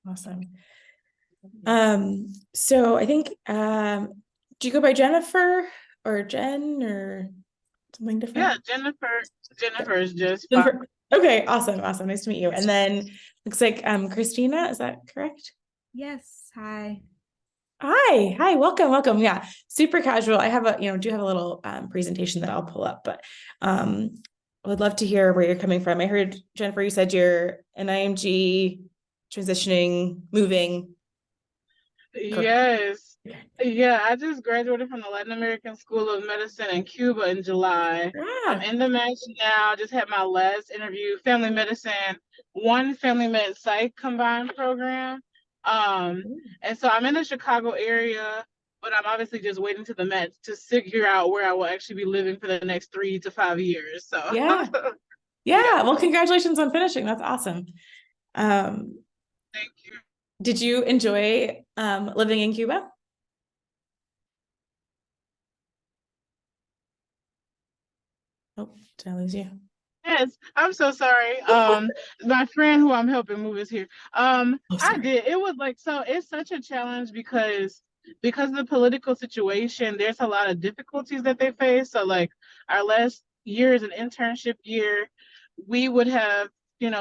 Awesome. So I think, do you go by Jennifer or Jen or something Yeah, different? Jennifer. Jennifer is just fine. Jennifer. Okay, awesome. Awesome. Nice to meet you. And then looks like Christina, is that correct? Yes, hi. Hi, welcome, welcome. Yeah, super casual. I have do have a little presentation that I'll pull up, but I would love to hear where you're coming from. I heard, Jennifer, you said you're an IMG transitioning, moving. Correct. Yes. Yeah, I just graduated from the Latin American School of Medicine in Cuba in July. I'm Yeah. in the match now. Just had my last interview, family medicine, one family med psych combined program. Um, and so I'm in the Chicago area, but I'm obviously just waiting to the Met to figure out where I will actually be living for the next 3 to 5 years. So Yeah. yeah, Yeah. Well, congratulations on finishing. That's awesome. Um, thank you. did you enjoy living in Cuba? Oh, did I lose you? Yes, I'm so sorry. My friend who I'm helping move is here. Oh, I sorry. did. It was like so. It's such a challenge because of the political situation. There's a lot of difficulties that they face. So like our last year is an internship year. We would have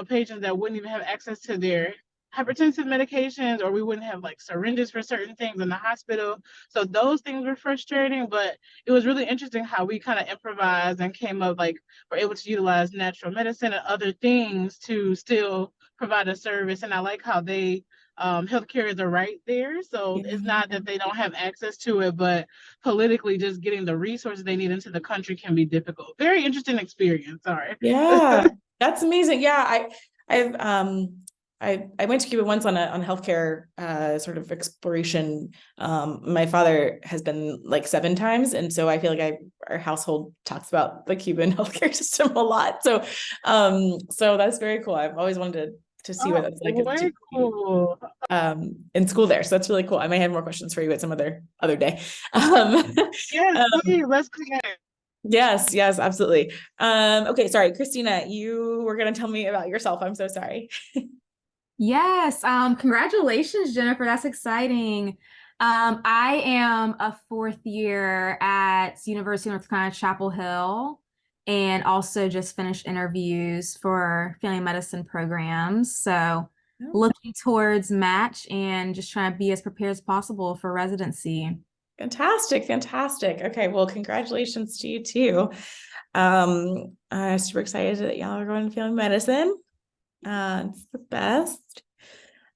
patients that wouldn't even have access to their hypertensive medications, or we wouldn't have like syringes for certain things in the hospital. So those things were frustrating, but it was really interesting how we kind of improvised and came up like we're able to utilize natural medicine and other things to still provide a service. And I like how they healthcare is a right there. So Yeah. it's not that they don't have access to it, but politically just getting the resources they need into the country can be difficult. Very interesting experience. Sorry. Yeah, that's amazing. Yeah, I've I went to Cuba once on a healthcare sort of exploration. My father has been like 7 times, and so I feel like our household talks about the Cuban healthcare system a lot. So that's very cool. I've always wanted to see what Oh, that's like to way be cool. in school there. So that's really cool. I may have more questions for you at some other day. Um, Yes, um, please, let's connect. Yes, yes, absolutely. Okay, sorry, Christina, you were gonna tell me about yourself. I'm so sorry. Yes, congratulations, Jennifer. That's exciting. I am a fourth year at University of North Carolina, Chapel Hill, and also just finished interviews for family medicine programs. So Oh, looking towards match and just trying to be as prepared as possible for residency. fantastic, fantastic. Okay, well, congratulations to you too. Super excited that y'all are going to family medicine. It's the best.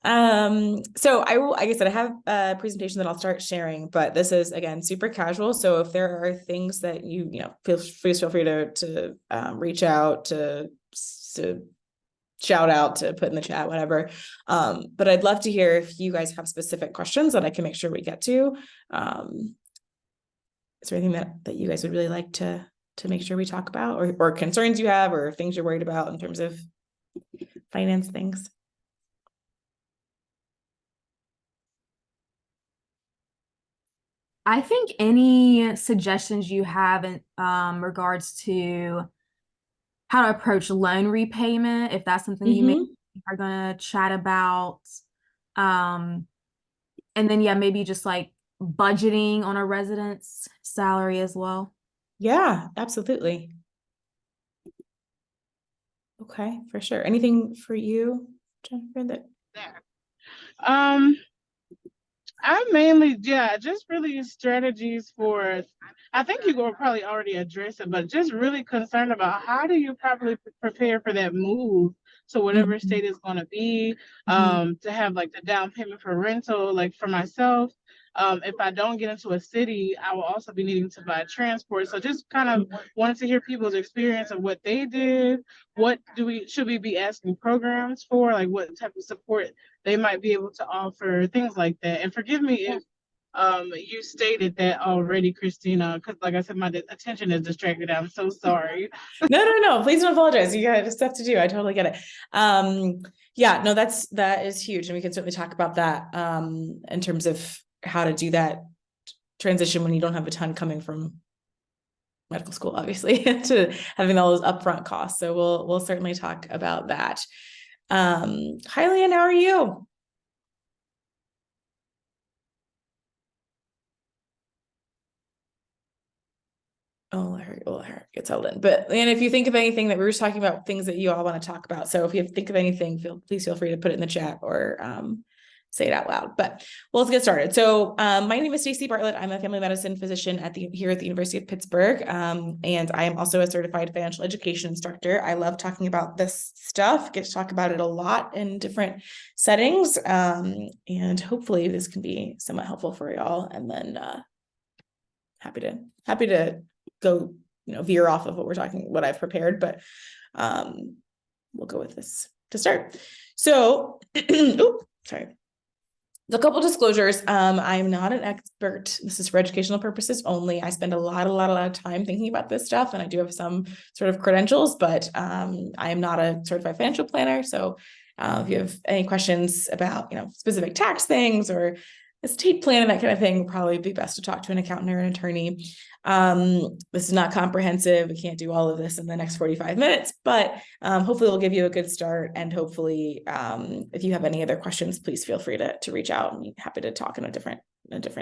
So like I said, I have a presentation that I'll start sharing, but this is again super casual. So if there are things that please feel free to reach out to shout out, to put in the chat, whatever. But I'd love to hear if you guys have specific questions that I can make sure we get to. Is there anything that you guys would really like to make sure we talk about, or concerns you have, or things you're worried about in terms of finance things? I think any suggestions you have in regards to how to approach loan repayment, if that's something you maybe Mm-hmm. are going to chat about. Um, and then, yeah, maybe just like budgeting on a resident's salary as well. Yeah, absolutely. Okay, for sure. Anything for you, Jennifer, that There. Um, I mainly, yeah, just really strategies for, I think you will probably already address it, but just really concerned about how do you properly prepare for that move to whatever Mhm. state it's going to be, Mhm. to have like the down payment for rental, like for myself. If I don't get into a city, I will also be needing to buy transport. So just kind of wanted to hear people's experience of what they did. What should we be asking programs for? Like what type of support they might be able to offer, things like that. And forgive me if you stated that already, Christina, because like I said, my attention is distracted. I'm so sorry. No. Please don't apologize. You got stuff to do. I totally get it. Yeah, no, that is huge, and we can certainly talk about that in terms of how to do that transition when you don't have a ton coming from medical school, obviously, to having all those upfront costs. So we'll certainly talk about that. Hi, Leanne, how are you? Oh, her gets held in. But and if you think of anything that we were just talking about, things that you all want to talk about. So if you think of anything, please feel free to put it in the chat or say it out loud. But well, let's get started. So my name is Stacey Bartlett. I'm a family medicine physician here at the University of Pittsburgh. And I am also a certified financial education instructor. I love talking about this stuff, get to talk about it a lot in different settings. And hopefully this can be somewhat helpful for y'all. And then happy to go, veer off of what I've prepared, but we'll go with this to start. So, sorry. A couple disclosures. I'm not an expert. This is for educational purposes only. I spend a lot of time thinking about this stuff, and I do have some sort of credentials, but I am not a certified financial planner. So if you have any questions about, specific tax things or estate plan and that kind of thing, probably be best to talk to an accountant or an attorney. This is not comprehensive. We can't do all of this in the next 45 minutes, but hopefully we'll give you a good start. And hopefully, if you have any other questions, please feel free to reach out. I'm happy to talk in a different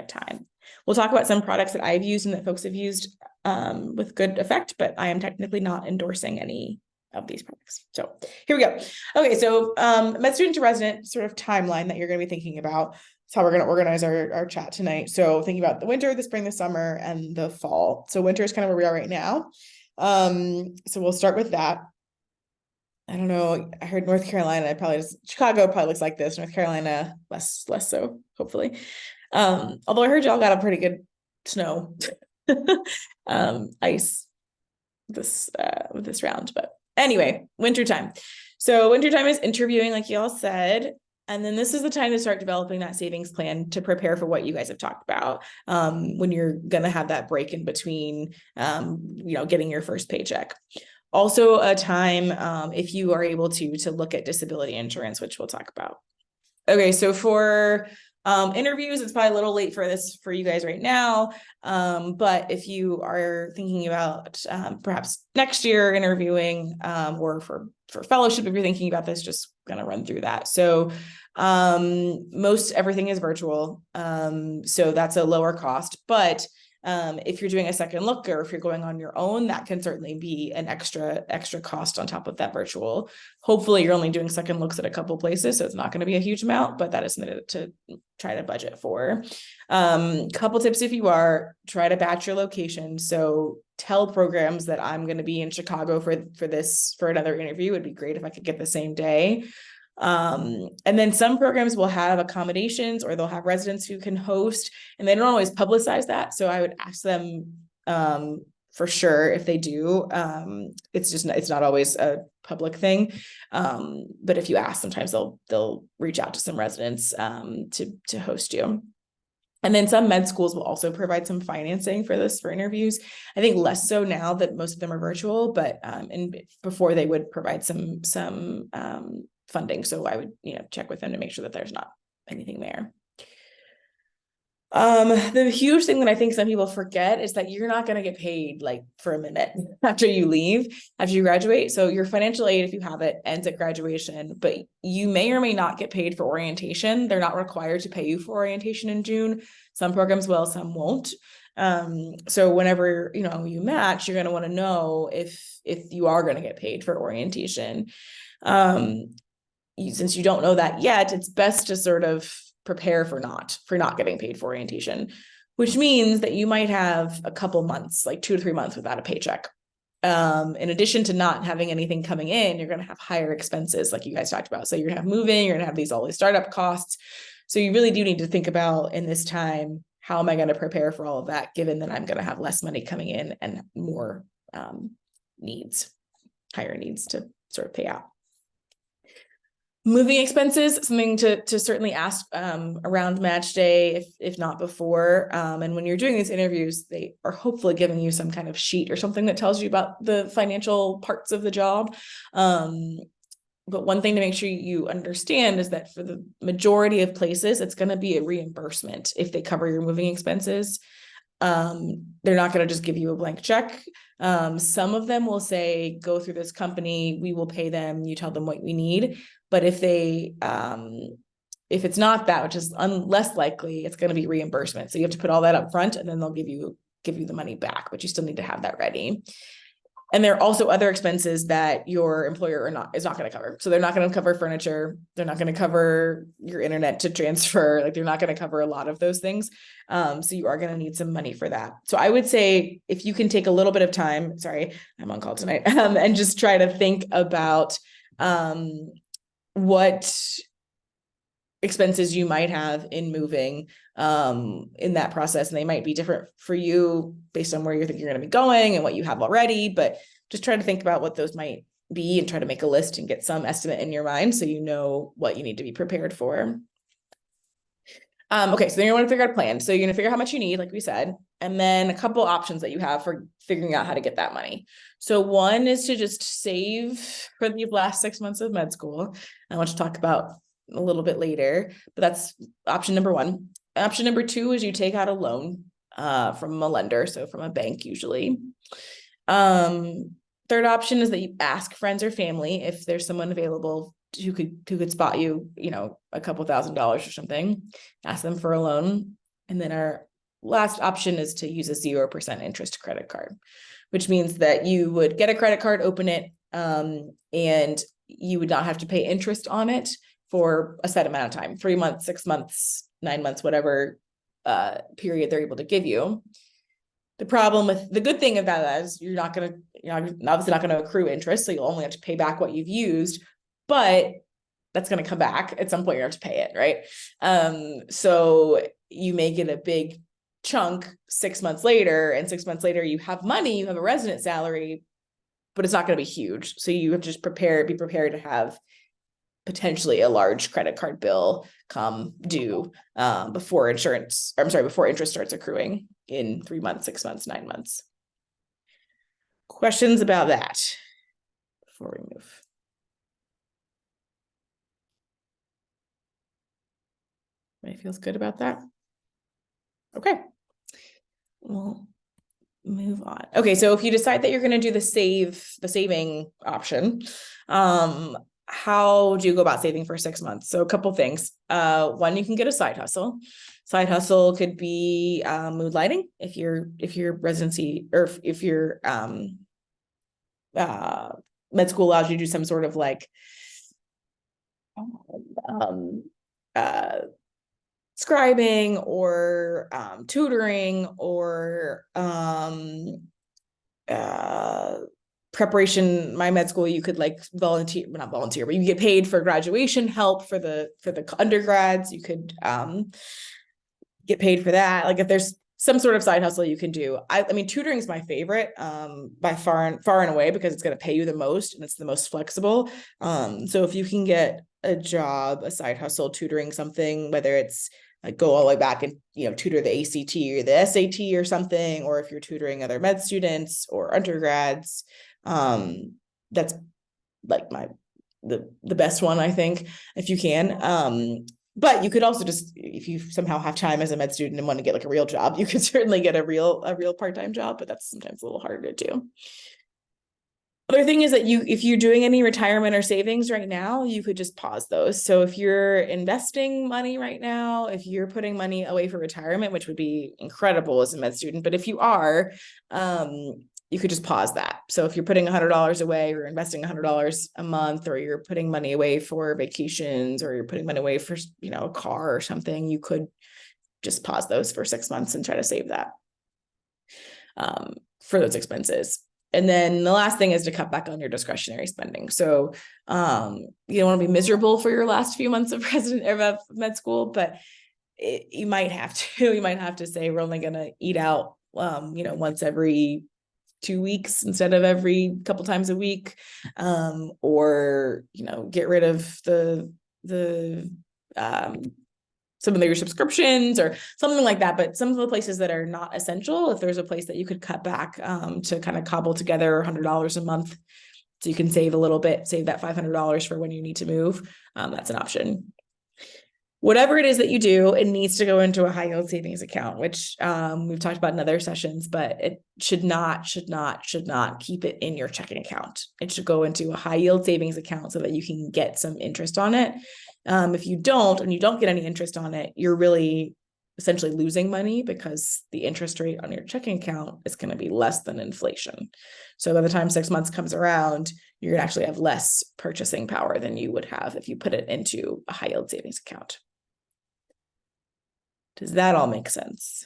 time. We'll talk about some products that I've used and that folks have used with good effect, but I am technically not endorsing any of these products. So here we go. Okay, so med student to resident sort of timeline that you're going to be thinking about. That's how we're going to organize our chat tonight. So thinking about the winter, the spring, the summer, and the fall. So winter is kind of where we are right now. So we'll start with that. I don't know. I heard North Carolina, Chicago probably looks like this. North Carolina, less so, hopefully. Although I heard y'all got a pretty good snow, ice with this round. But anyway, wintertime. So wintertime is interviewing, like y'all said. And then this is the time to start developing that savings plan to prepare for what you guys have talked about when you're going to have that break in between, getting your first paycheck. Also a time, if you are able to look at disability insurance, which we'll talk about. Okay, so for interviews, it's probably a little late for you guys right now. But if you are thinking about perhaps next year interviewing or for fellowship, if you're thinking about this, just gonna run through that. So most everything is virtual. So that's a lower cost, but if you're doing a second look or if you're going on your own, that can certainly be an extra cost on top of that virtual. Hopefully you're only doing second looks at a couple places, so it's not going to be a huge amount, but that is something to try to budget for. Couple tips if you are, try to batch your location. So tell programs that I'm going to be in Chicago for another interview. It'd be great if I could get the same day. And then some programs will have accommodations or they'll have residents who can host, and they don't always publicize that. So I would ask them for sure if they do. It's not always a public thing. But if you ask, sometimes they'll reach out to some residents to host you. And then some med schools will also provide some financing for interviews. I think less so now that most of them are virtual, but and before they would provide some funding. So I would, check with them to make sure that there's not anything there. The huge thing that I think some people forget is that you're not going to get paid like for a minute after you graduate. So your financial aid, if you have it, ends at graduation, but you may or may not get paid for orientation. They're not required to pay you for orientation in June. Some programs will, some won't. So whenever, you match, you're going to want to know if you are going to get paid for orientation. Since you don't know that yet, it's best to sort of prepare for not getting paid for orientation, which means that you might have a couple months, like 2 to 3 months without a paycheck. In addition to not having anything coming in, you're going to have higher expenses like you guys talked about. So you're going to have moving, you're going to have all these startup costs. So you really do need to think about in this time, how am I going to prepare for all of that, given that I'm going to have less money coming in and more higher needs to sort of pay out. Moving expenses, something to certainly ask around match day, if not before. And when you're doing these interviews, they are hopefully giving you some kind of sheet or something that tells you about the financial parts of the job. But one thing to make sure you understand is that for the majority of places, it's going to be a reimbursement if they cover your moving expenses. They're not going to just give you a blank check. Some of them will say, go through this company, we will pay them, you tell them what we need. But if it's not that, which is less likely, it's going to be reimbursement. So you have to put all that up front, and then they'll give you give you the money back, but you still need to have that ready. And there are also other expenses that your employer is not going to cover. So they're not going to cover furniture. They're not going to cover your internet to transfer. Like they're not going to cover a lot of those things. So you are going to need some money for that. So I would say if you can take a little bit of time, sorry, I'm on call tonight, and just try to think about what expenses you might have in moving in that process. And they might be different for you based on where you think you're going to be going and what you have already, but just try to think about what those might be and try to make a list and get some estimate in your mind so you know what you need to be prepared for. Okay, so then you want to figure out a plan. So you're going to figure out how much you need, like we said, and then a couple options that you have for figuring out how to get that money. So one is to just save for the last 6 months of med school. I want to talk about a little bit later, but that's option number one. Option number two is you take out a loan from a lender, so from a bank usually. Third option is that you ask friends or family if there's someone available who could spot you, a couple $1,000s or something. Ask them for a loan. And then our last option is to use a 0% interest credit card, which means that you would get a credit card, open it, and you would not have to pay interest on it for a set amount of time, 3 months, 6 months, 9 months, whatever period they're able to give you. The good thing about that is you're obviously not going to accrue interest. So you'll only have to pay back what you've used, but that's going to come back at some point. You have to pay it, right? So you may get a big chunk 6 months later, and 6 months later you have money, you have a resident salary, but it's not going to be huge. So you have to just be prepared to have potentially a large credit card bill come due before interest starts accruing in 3 months, 6 months, 9 months. Questions about that before we move? Everybody feels good about that? Okay. We'll move on. Okay, so if you decide that you're going to do the saving option, how do you go about saving for 6 months? So a couple things. One, you can get a side hustle. Side hustle could be mood lighting if your residency, or if your med school allows you to do some sort of like scribing or tutoring or preparation. My med school, you could like not volunteer, but you get paid for graduation help for the undergrads. You could get paid for that. Like if there's some sort of side hustle you can do. I mean, tutoring is my favorite by far and away because it's going to pay you the most and it's the most flexible. So if you can get a job, a side hustle tutoring something, whether it's like go all the way back and tutor the ACT or the SAT or something, or if you're tutoring other med students or undergrads, that's like the best one, I think, if you can. But you could also just, if you somehow have time as a med student and want to get like a real job, you could certainly get a real part-time job, but that's sometimes a little harder to do. Other thing is that if you're doing any retirement or savings right now, you could just pause those. So if you're investing money right now, if you're putting money away for retirement, which would be incredible as a med student, but if you are, you could just pause that. So if you're putting $100 away or investing $100 a month, or you're putting money away for vacations, or you're putting money away for, a car or something, you could just pause those for 6 months and try to save that for those expenses. And then the last thing is to cut back on your discretionary spending. So you don't want to be miserable for your last few months of med school, but you might have to say we're only going to eat out, once every 2 weeks instead of every couple times a week, or get rid of the some of your subscriptions or something like that. But some of the places that are not essential, if there's a place that you could cut back to kind of cobble together $100 a month so you can save a little bit, save that $500 for when you need to move, that's an option. Whatever it is that you do, it needs to go into a high yield savings account, which we've talked about in other sessions, but it should not keep it in your checking account. It should go into a high yield savings account so that you can get some interest on it. If you don't, and you don't get any interest on it, you're really essentially losing money because the interest rate on your checking account is going to be less than inflation. So by the time 6 months comes around, you're going to actually have less purchasing power than you would have if you put it into a high yield savings account. Does that all make sense?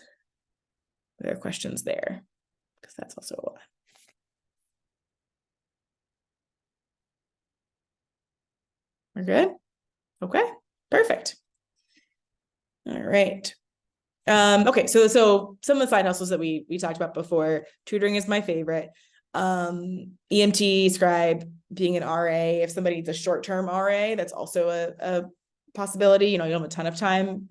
Are there questions there? Because that's also a lot. We're good? Okay, perfect. All right. Okay, so some of the side hustles that we talked about before, tutoring is my favorite. EMT, scribe, being an RA. If somebody needs a short-term RA, that's also a possibility. You don't have a ton of time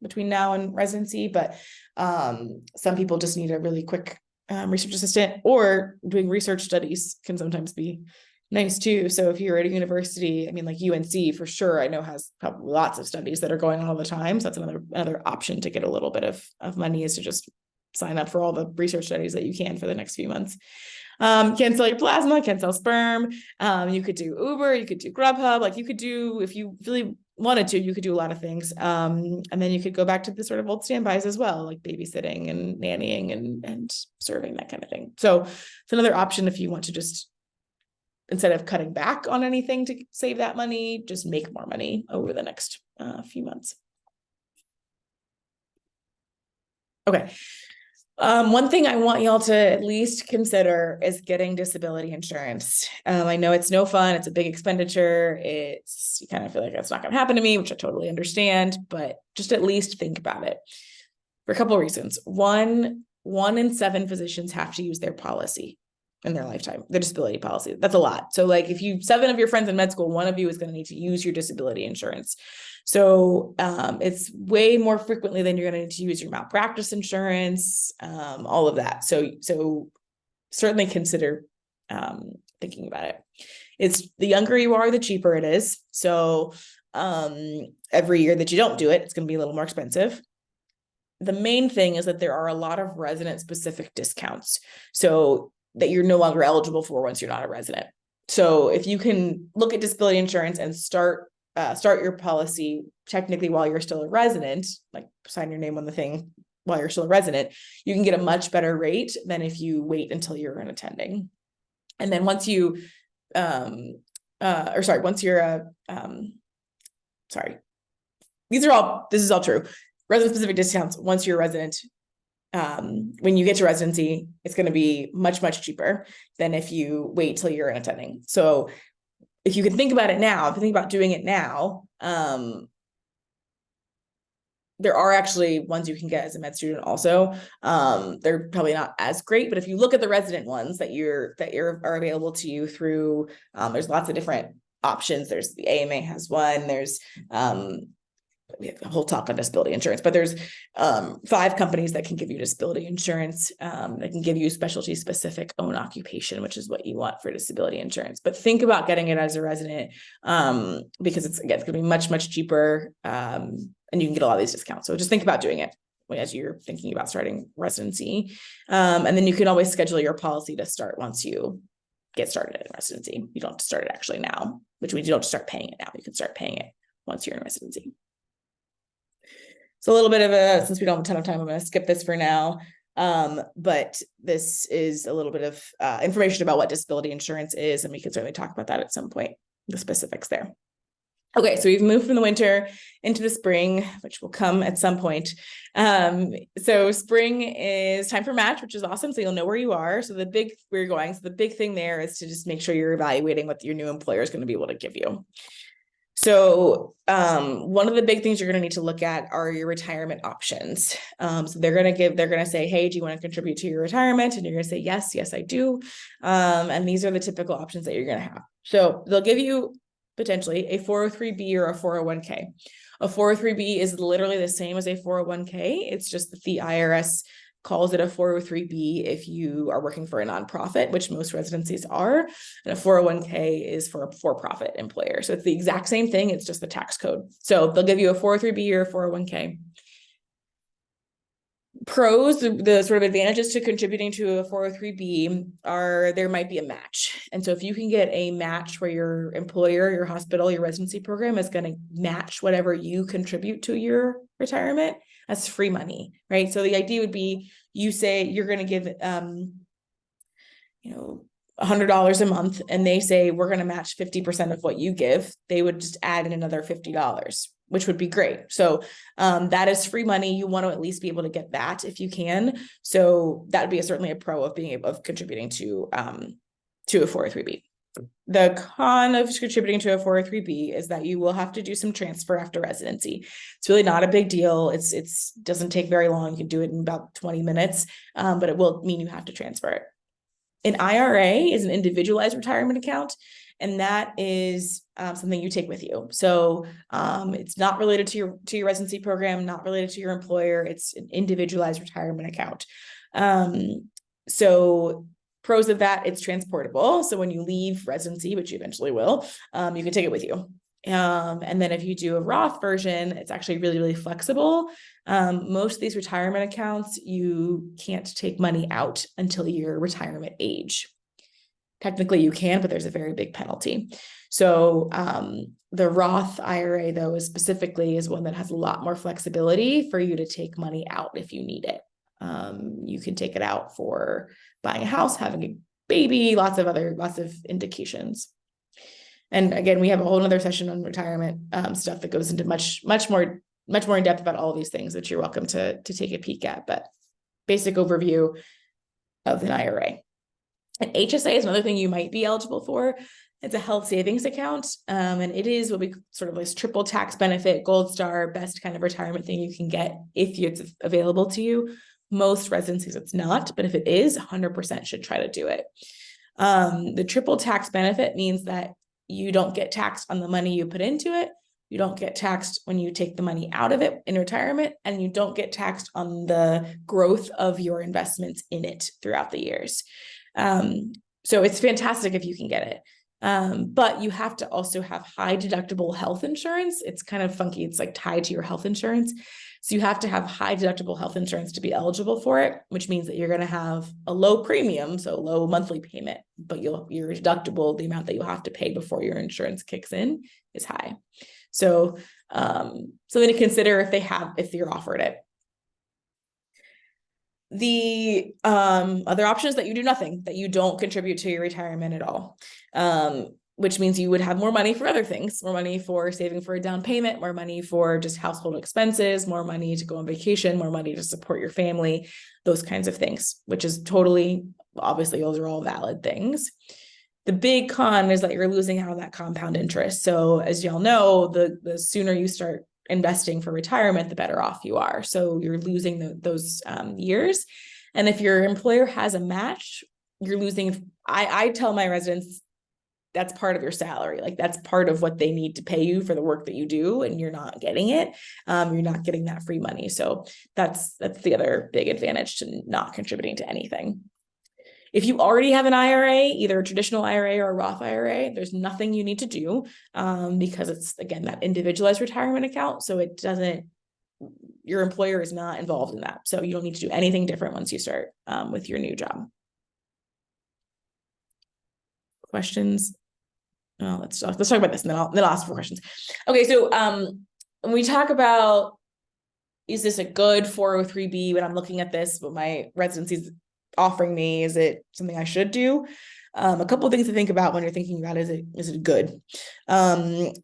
between now and residency, but some people just need a really quick research assistant, or doing research studies can sometimes be nice too. So if you're at a university, I mean, like UNC for sure, I know has probably lots of studies that are going on all the time. So that's another option to get a little bit of money, is to just sign up for all the research studies that you can for the next few months. Can sell your plasma, can sell sperm. You could do Uber, you could do Grubhub. Like you could do, if you really wanted to, you could do a lot of things. And then you could go back to the sort of old standbys as well, like babysitting and nannying and serving, that kind of thing. So it's another option if you want to just, instead of cutting back on anything to save that money, just make more money over the next few months. Okay. One thing I want y'all to at least consider is getting disability insurance. I know it's no fun. It's a big expenditure. You kind of feel like that's not going to happen to me, which I totally understand, but just at least think about it for a couple of reasons. One in 7 physicians have to use their policy in their lifetime, their disability policy. That's a lot. So like if 7 of your friends in med school, one of you is going to need to use your disability insurance. So it's way more frequently than you're going to need to use your malpractice insurance, all of that. So certainly consider thinking about it. It's the younger you are, the cheaper it is. So every year that you don't do it, it's going to be a little more expensive. The main thing is that there are a lot of resident specific discounts, so that you're no longer eligible for once you're not a resident. So if you can look at disability insurance and start your policy technically while you're still a resident, like sign your name on the thing while you're still a resident, you can get a much better rate than if you wait until you're an attending. And then once you, once you're a, this is all true. Resident specific discounts, once you're a resident, when you get to residency, it's going to be much, much cheaper than if you wait till you're an attending. So if you can think about it now, if you think about doing it now, there are actually ones you can get as a med student also. They're probably not as great, but if you look at the resident ones that are available to you through, there's lots of different options. There's the AMA has one, there's, we have a whole talk on disability insurance, but there's 5 companies that can give you disability insurance. That can give you specialty specific own occupation, which is what you want for disability insurance. But think about getting it as a resident, because it's going to be much, much cheaper, and you can get a lot of these discounts. So just think about doing it as you're thinking about starting residency. And then you can always schedule your policy to start once you get started in residency. You don't have to start it actually now, which means you don't have to start paying it now. You can start paying it once you're in residency. So a little bit of since we don't have a ton of time, I'm going to skip this for now. But this is a little bit of information about what disability insurance is, and we can certainly talk about that at some point, the specifics there. Okay, so we've moved from the winter into the spring, which will come at some point. So spring is time for match, which is awesome. So you'll know where you are. So where you're going. So the big thing there is to just make sure you're evaluating what your new employer is going to be able to give you. So one of the big things you're going to need to look at are your retirement options. So they're going to say, hey, do you want to contribute to your retirement? And you're going to say, yes, I do. And these are the typical options that you're going to have. So they'll give you potentially a 403B or a 401k. A 403B is literally the same as a 401k. It's just that the IRS calls it a 403B if you are working for a nonprofit, which most residencies are, and a 401k is for a for-profit employer. So it's the exact same thing, it's just the tax code. So they'll give you a 403B or a 401k. pros, the sort of advantages to contributing to a 403B are there might be a match. And so if you can get a match where your employer, your hospital, your residency program is going to match whatever you contribute to your retirement, that's free money, right? So the idea would be you say you're going to give, $100 a month, and they say we're going to match 50% of what you give. They would just add in another $50, which would be great. So that is free money. You want to at least be able to get that if you can. So that would be certainly a pro of being able of contributing to a 403B. The con of contributing to a 403B is that you will have to do some transfer after residency. It's really not a big deal. It's doesn't take very long. You can do it in about 20 minutes, but it will mean you have to transfer it. An IRA is an individualized retirement account, and that is something you take with you. So it's not related to your residency program, not related to your employer. It's an individualized retirement account. So pros of that, it's transportable. So when you leave residency, which you eventually will, you can take it with you. And then if you do a Roth version, it's actually really, really flexible. Most of these retirement accounts, you can't take money out until your retirement age. Technically you can, but there's a very big penalty. So the Roth IRA, though, is one that has a lot more flexibility for you to take money out if you need it. You can take it out for buying a house, having a baby, lots of indications. And again, we have a whole other session on retirement stuff that goes into much more in depth about all these things that you're welcome to take a peek at. But basic overview of an IRA. An HSA is another thing you might be eligible for. It's a health savings account, and it is what we sort of like triple tax benefit, gold star, best kind of retirement thing you can get if it's available to you. Most residencies it's not, but if it is, 100% should try to do it. The triple tax benefit means that you don't get taxed on the money you put into it. You don't get taxed when you take the money out of it in retirement, and you don't get taxed on the growth of your investments in it throughout the years. So it's fantastic if you can get it. But you have to also have high deductible health insurance. It's kind of funky. It's like tied to your health insurance. So you have to have high deductible health insurance to be eligible for it, which means that you're going to have a low premium, so low monthly payment, but your deductible, the amount that you'll have to pay before your insurance kicks in, is high. So something to consider if you're offered it. The other option is that you do nothing, that you don't contribute to your retirement at all, which means you would have more money for other things, more money for saving for a down payment, more money for just household expenses, more money to go on vacation, more money to support your family, those kinds of things, which is totally, obviously, those are all valid things. The big con is that you're losing out on that compound interest. So as y'all know, the sooner you start investing for retirement, the better off you are. So you're losing those years. And if your employer has a match, you're losing. I tell my residents, that's part of your salary. Like that's part of what they need to pay you for the work that you do, and you're not getting it. You're not getting that free money. So that's the other big advantage to not contributing to anything. If you already have an IRA, either a traditional IRA or a Roth IRA, there's nothing you need to do because it's, again, that individualized retirement account. So your employer is not involved in that. So you don't need to do anything different once you start with your new job. Questions? Oh, let's talk about this, and then I'll ask for questions. Okay, so when we talk about, is this a good 403B when I'm looking at this, what my residency's offering me, is it something I should do? A couple of things to think about when you're thinking about, is it good?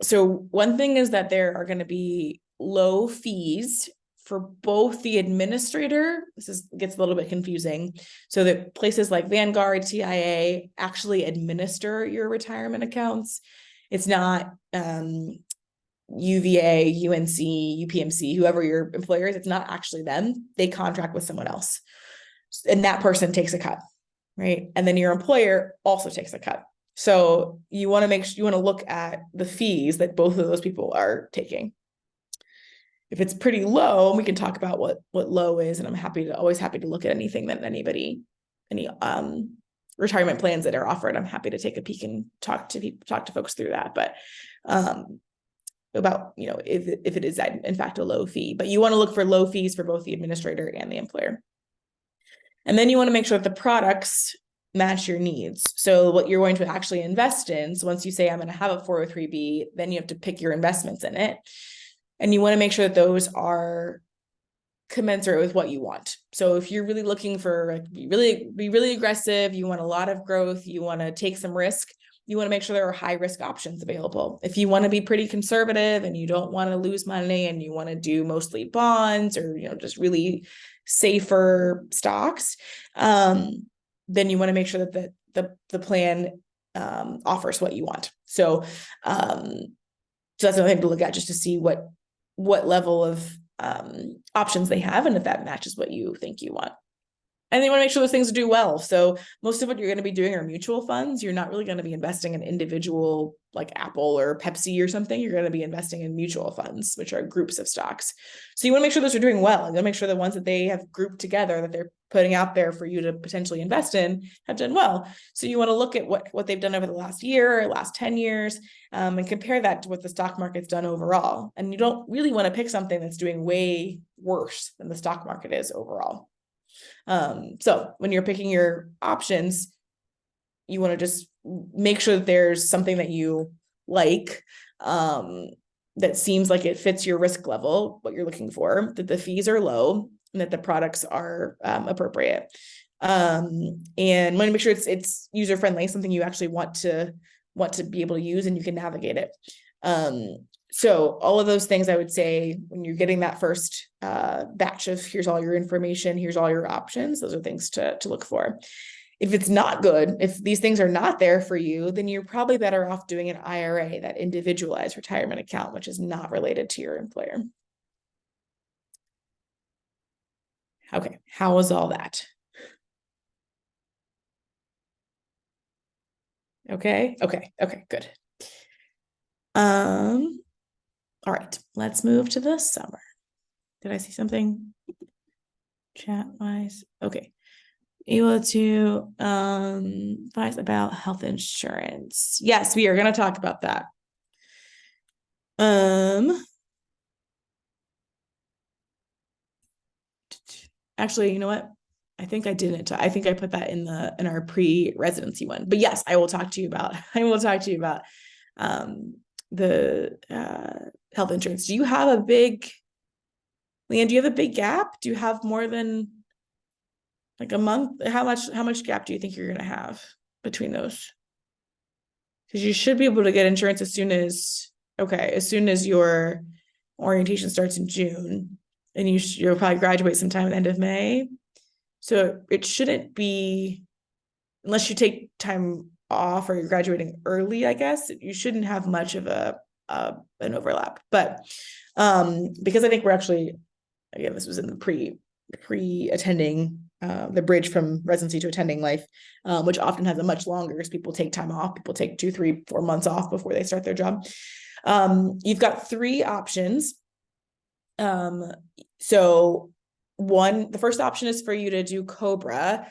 So one thing is that there are going to be low fees for both the administrator. Gets a little bit confusing. So that places like Vanguard, TIA actually administer your retirement accounts. It's not UVA, UNC, UPMC, whoever your employer is. It's not actually them. They contract with someone else, and that person takes a cut, right? And then your employer also takes a cut. So you want to look at the fees that both of those people are taking. If it's pretty low, we can talk about what low is, and I'm always happy to look at anything that any retirement plans that are offered. I'm happy to take a peek and talk to folks through that. But about, if it is in fact a low fee, but you want to look for low fees for both the administrator and the employer. And then you want to make sure that the products match your needs. So what you're going to actually invest in. So once you say, I'm going to have a 403B, then you have to pick your investments in it. And you want to make sure that those are commensurate with what you want. So if you're really looking for be really aggressive, you want a lot of growth, you want to take some risk, you want to make sure there are high risk options available. If you want to be pretty conservative and you don't want to lose money and you want to do mostly bonds or, just really safer stocks, then you want to make sure that the plan offers what you want. So that's another thing to look at, just to see what level of options they have and if that matches what you think you want. And they want to make sure those things do well. So most of what you're going to be doing are mutual funds. You're not really going to be investing in individual like Apple or Pepsi or something. You're going to be investing in mutual funds, which are groups of stocks. So you want to make sure those are doing well. You want to make sure the ones that they have grouped together that they're putting out there for you to potentially invest in have done well. So you want to look at what they've done over the last year, last 10 years, and compare that to what the stock market's done overall. And you don't really want to pick something that's doing way worse than the stock market is overall. So when you're picking your options, you want to just make sure that there's something that you like, that seems like it fits your risk level, what you're looking for, that the fees are low, and that the products are appropriate. And want to make sure it's user friendly, something you actually want to be able to use and you can navigate it. So all of those things, I would say, when you're getting that first batch of here's all your information, here's all your options, those are things to look for. If it's not good, if these things are not there for you, then you're probably better off doing an IRA, that individualized retirement account, which is not related to your employer. Okay, how was all that? Okay, good. All right, let's move to the summer. Did I see something chat-wise? Okay. Able to advise about health insurance. Yes, we are going to talk about that. Actually, you know what? I think I didn't. I think I put that in our pre-residency one. But yes, I will talk to you about the health insurance. Do you have a big, Leanne, do you have a big gap? Do you have more than like a month? How much gap do you think you're going to have between those? Because you should be able to get insurance as soon as your orientation starts in June, and you'll probably graduate sometime at the end of May. So it shouldn't be, unless you take time off or you're graduating early, I guess, you shouldn't have much of an overlap. But because I think we're actually, again, this was in the pre-attending, the bridge from residency to attending life, which often has a much longer, because people take time off. People take 2, 3, 4 months off before they start their job. You've got 3 options. So the first option is for you to do COBRA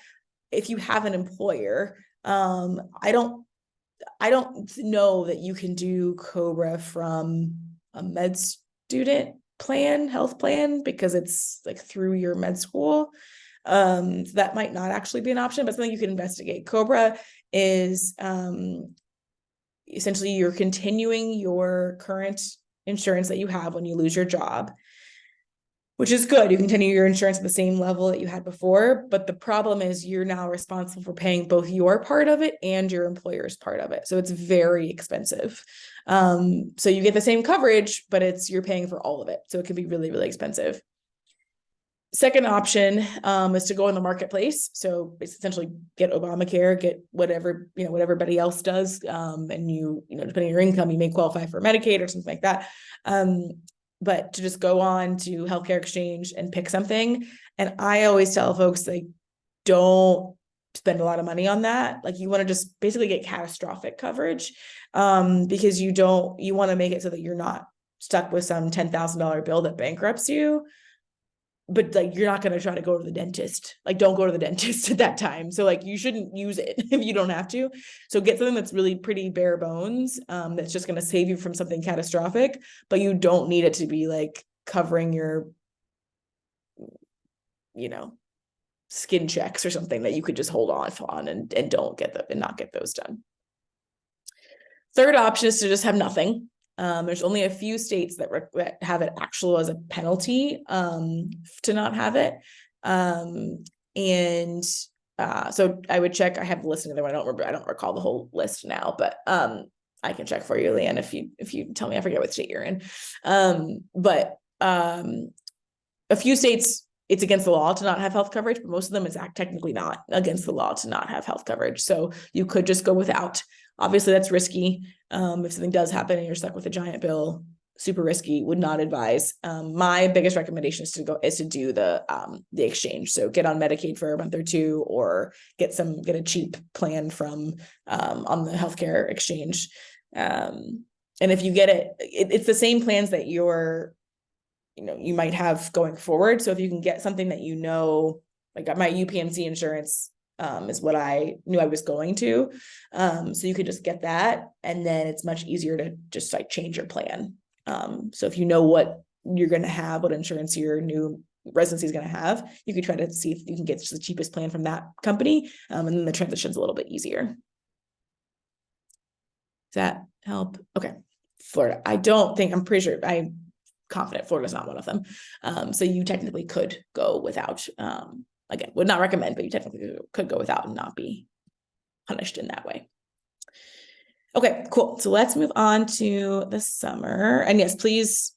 if you have an employer. I don't know that you can do COBRA from a med student plan, health plan, because it's like through your med school. So that might not actually be an option, but something you can investigate. COBRA is essentially you're continuing your current insurance that you have when you lose your job, which is good. You continue your insurance at the same level that you had before, but the problem is you're now responsible for paying both your part of it and your employer's part of it. So it's very expensive. So you get the same coverage, but you're paying for all of it. So it can be really, really expensive. Second option is to go in the marketplace. So it's essentially get Obamacare, get what everybody else does. And depending on your income, you may qualify for Medicaid or something like that. But to just go on to healthcare exchange and pick something. And I always tell folks, like, don't spend a lot of money on that. Like, you want to just basically get catastrophic coverage, because you want to make it so that you're not stuck with some $10,000 bill that bankrupts you. but like, you're not going to try to go to the dentist. Like, don't go to the dentist at that time. So like, you shouldn't use it if you don't have to. So get something that's really pretty bare bones, that's just going to save you from something catastrophic, but you don't need it to be like covering your, you know, skin checks or something that you could just hold off on and don't get them and not get those done. Third option is to just have nothing. There's only a few states that have it actual as a penalty to not have it. So I would check. I have the list in there. I don't recall the whole list now, but I can check for you, Leanne, if you tell me. I forget what state you're in. But a few states, it's against the law to not have health coverage, but most of them it's technically not against the law to not have health coverage. So you could just go without. Obviously, that's risky. If something does happen and you're stuck with a giant bill, super risky, would not advise. My biggest recommendation is to do the exchange. So get on Medicaid for a month or two, or get a cheap plan from on the healthcare exchange. And if you get it's the same plans that you might have going forward. So if you can get something that like my UPMC insurance is what I knew I was going to. So you could just get that, and then it's much easier to just like change your plan. So if you know what you're going to have, what insurance your new residency is going to have, you could try to see if you can get just the cheapest plan from that company. And then the transition's a little bit easier. Does that help? Okay. Florida. I'm pretty sure, I'm confident Florida's not one of them. So you technically could go without, again, would not recommend, but you technically could go without and not be punished in that way. Okay, cool. So let's move on to the summer. And yes, please,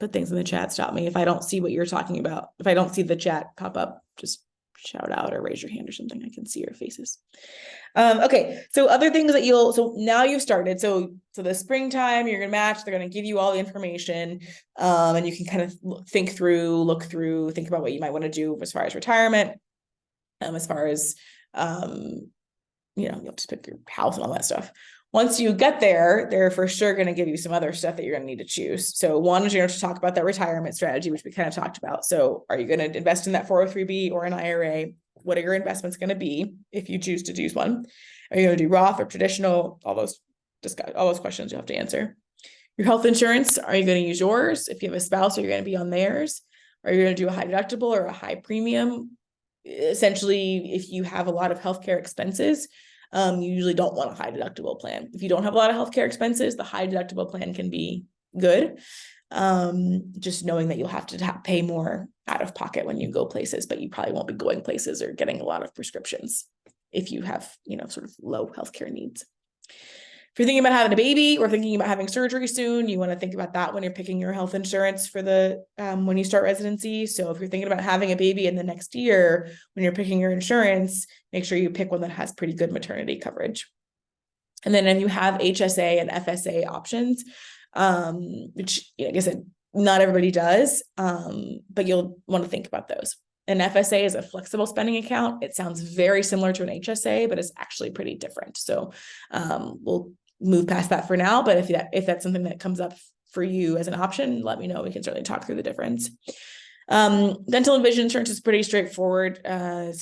put things in the chat. Stop me if I don't see what you're talking about. If I don't see the chat pop up, just shout out or raise your hand or something. I can see your faces. Okay, so other things that so now you've started. So the springtime, you're gonna match, they're gonna give you all the information, and you can kind of think about what you might want to do as far as retirement, as far as you'll just pick your house and all that stuff. Once you get there, they're for sure going to give you some other stuff that you're going to need to choose. So one is you're going to talk about that retirement strategy, which we kind of talked about. So are you going to invest in that 403B or an IRA? What are your investments going to be if you choose to choose one? Are you going to do Roth or traditional? All those questions you have to answer. Your health insurance, are you going to use yours? If you have a spouse, are you going to be on theirs? Are you going to do a high deductible or a high premium? Essentially, if you have a lot of healthcare expenses, you usually don't want a high deductible plan. If you don't have a lot of healthcare expenses, the high deductible plan can be good. Just knowing that you'll have to pay more out of pocket when you go places, but you probably won't be going places or getting a lot of prescriptions if you have, sort of low healthcare needs. If you're thinking about having a baby or thinking about having surgery soon, you want to think about that when you're picking your health insurance for when you start residency. So if you're thinking about having a baby in the next year, when you're picking your insurance, make sure you pick one that has pretty good maternity coverage. And then if you have HSA and FSA options, which, like I said, not everybody does, but you'll want to think about those. An FSA is a flexible spending account. It sounds very similar to an HSA, but it's actually pretty different. So we'll move past that for now. But if that's something that comes up for you as an option, let me know. We can certainly talk through the difference. Dental and vision insurance is pretty straightforward. They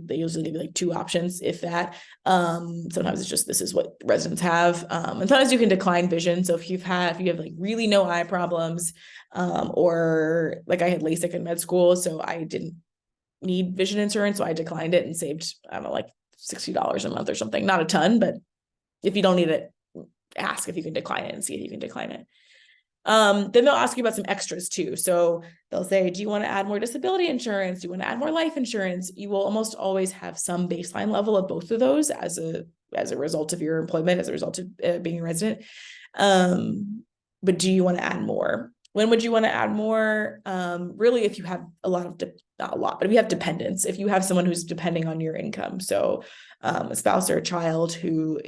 usually give you like two options, if that. Sometimes it's just, this is what residents have. And sometimes you can decline vision. So if you have like really no eye problems, or like I had LASIK in med school, so I didn't need vision insurance, so I declined it and saved, I don't know, like $60 a month or something. Not a ton, but if you don't need it, ask if you can decline it and see if you can decline it. Then they'll ask you about some extras too. So they'll say, do you want to add more disability insurance? Do you want to add more life insurance? You will almost always have some baseline level of both of those as a result of your employment, as a result of being a resident. But do you want to add more? When would you want to add more? Really, if you have but if you have dependents, if you have someone who's depending on your income, so a spouse or a child who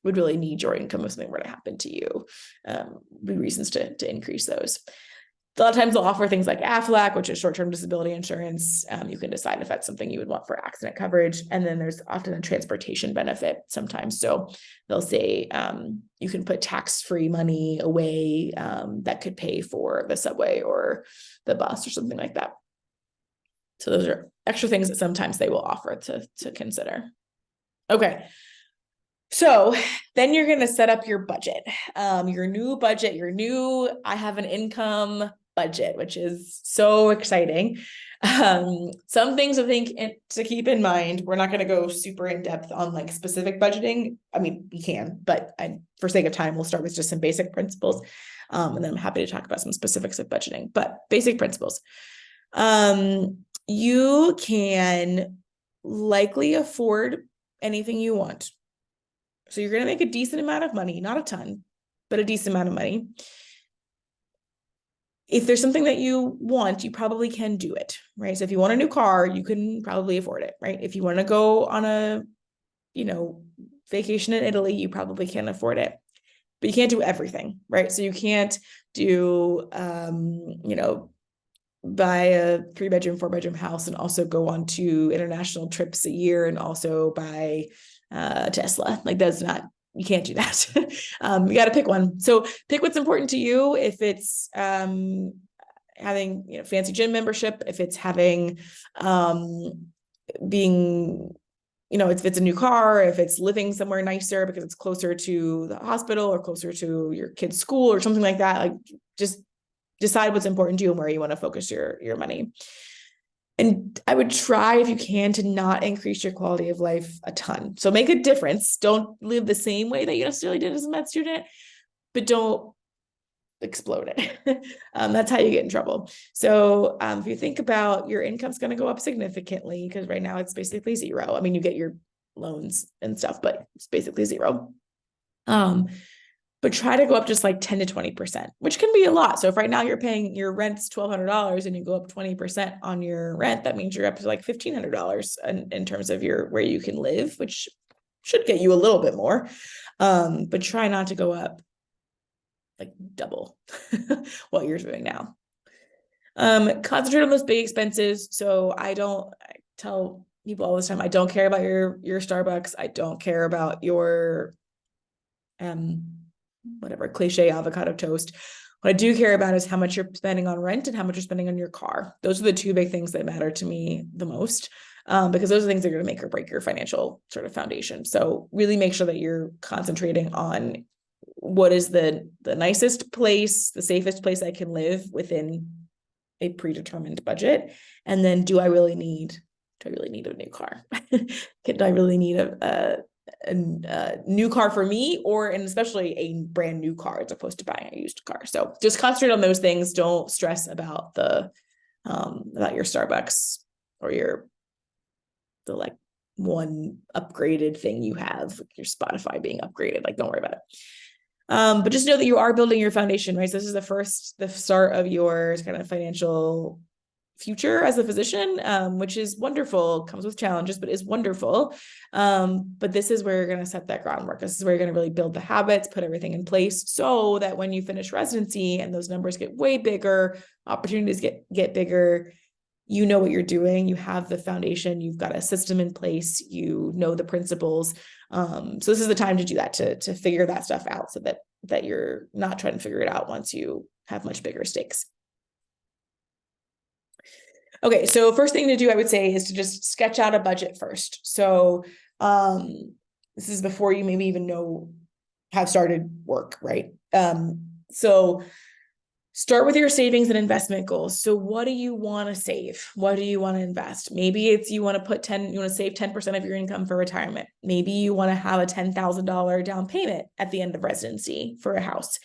would really need your income if something were to happen to you, be reasons to increase those. A lot of times they'll offer things like AFLAC, which is short-term disability insurance. You can decide if that's something you would want for accident coverage. And then there's often a transportation benefit sometimes. So they'll say you can put tax-free money away that could pay for the subway or the bus or something like that. So those are extra things that sometimes they will offer to consider. Okay. So then you're going to set up your budget, your new budget, I have an income budget, which is so exciting. Some things I think to keep in mind, we're not going to go super in depth on like specific budgeting. I mean, we can, but for sake of time, we'll start with just some basic principles. And then I'm happy to talk about some specifics of budgeting, but basic principles. You can likely afford anything you want. So you're going to make a decent amount of money, not a ton, but a decent amount of money. If there's something that you want, you probably can do it, right? So if you want a new car, you can probably afford it, right? If you want to go on a, vacation in Italy, you probably can afford it, but you can't do everything, right? So you can't do, buy a 3-bedroom, 4-bedroom house and also go on 2 international trips a year and also buy Tesla. Like you can't do that. You got to pick one. So pick what's important to you. If it's having fancy gym membership, if it's having if it's a new car, if it's living somewhere nicer because it's closer to the hospital or closer to your kid's school or something like that, like just decide what's important to you and where you want to focus your money. And I would try, if you can, to not increase your quality of life a ton. So make a difference. Don't live the same way that you necessarily did as a med student, but don't explode it. That's how you get in trouble. So if you think about your income's going to go up significantly, because right now it's basically zero. I mean, you get your loans and stuff, but it's basically zero. But try to go up just like 10 to 20%, which can be a lot. So if right now you're paying your rent's $1,200 and you go up 20% on your rent, that means you're up to like $1,500 in terms of where you can live, which should get you a little bit more. But try not to go up like double what you're doing now. Concentrate on those big expenses. So I tell people all the time, I don't care about your Starbucks. I don't care about your whatever cliche avocado toast. What I do care about is how much you're spending on rent and how much you're spending on your car. Those are the 2 big things that matter to me the most, because those are things that are going to make or break your financial sort of foundation. So really make sure that you're concentrating on what is the nicest place, the safest place I can live within a predetermined budget. And then do I really need a new car? Do I really need a new car for me, and especially a brand new car as opposed to buying a used car? So just concentrate on those things. Don't stress about about your Starbucks or the like one upgraded thing you have, your Spotify being upgraded. Like, don't worry about it. But just know that you are building your foundation, right? So this is the start of your kind of financial future as a physician, which is wonderful, comes with challenges, but is wonderful. But this is where you're going to set that groundwork. This is where you're going to really build the habits, put everything in place so that when you finish residency and those numbers get way bigger, opportunities get bigger, you know what you're doing, you have the foundation, you've got a system in place, you know the principles. So this is the time to do that, to figure that stuff out so that you're not trying to figure it out once you have much bigger stakes. Okay, so first thing to do, I would say, is to just sketch out a budget first. So this is before you maybe even have started work, right? So start with your savings and investment goals. So what do you want to save? What do you want to invest? Maybe it's you want to save 10% of your income for retirement. Maybe you want to have a $10,000 down payment at the end of residency for a house.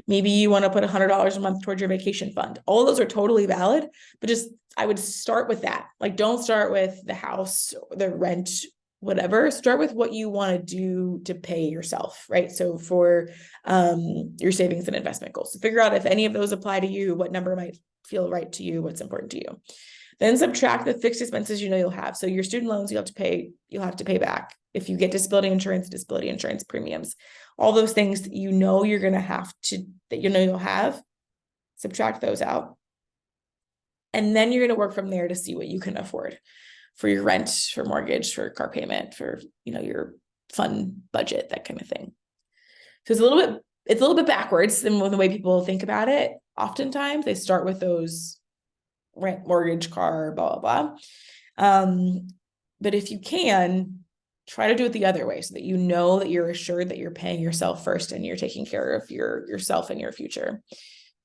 Maybe you want to put $100 a month towards your vacation fund. All of those are totally valid, but I would start with that. Like, don't start with the house, the rent, whatever. Start with what you want to do to pay yourself, right? So for your savings and investment goals, so figure out if any of those apply to you, what number might feel right to you, what's important to you. Then subtract the fixed expenses you'll have. So your student loans, you'll have to pay back. If you get disability insurance premiums, all those things that you're going to have to, you'll have, subtract those out. And then you're going to work from there to see what you can afford for your rent, for mortgage, for car payment, for, your fun budget, that kind of thing. So it's a little bit backwards than the way people think about it. Oftentimes they start with those rent, mortgage, car, blah, blah, blah. But if you can, try to do it the other way so that you know that you're assured that you're paying yourself first and you're taking care of yourself and your future.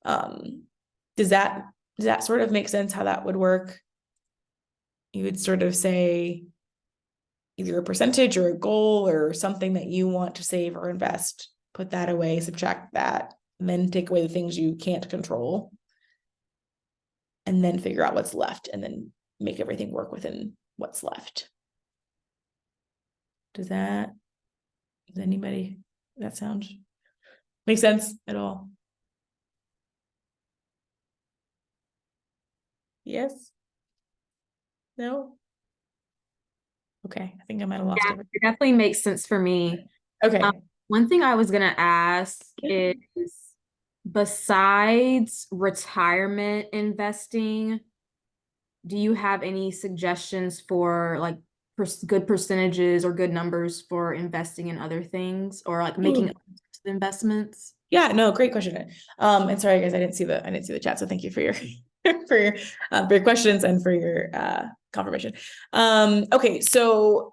Does that sort of make sense how that would work? You would sort of say either a percentage or a goal or something that you want to save or invest, put that away, subtract that, and then take away the things you can't control, and then figure out what's left and then make everything work within what's left. Does anybody, that sound make sense at all? Yes? No? Okay, I think I might have lost everything. It definitely makes sense for me. Okay. One thing I was gonna ask is, besides retirement investing, do you have any suggestions for like good percentages or good numbers for investing in other things, or like making investments? Yeah, no, great question. And sorry guys, I didn't see the chat, so thank you for your for your questions and for your confirmation. Okay, so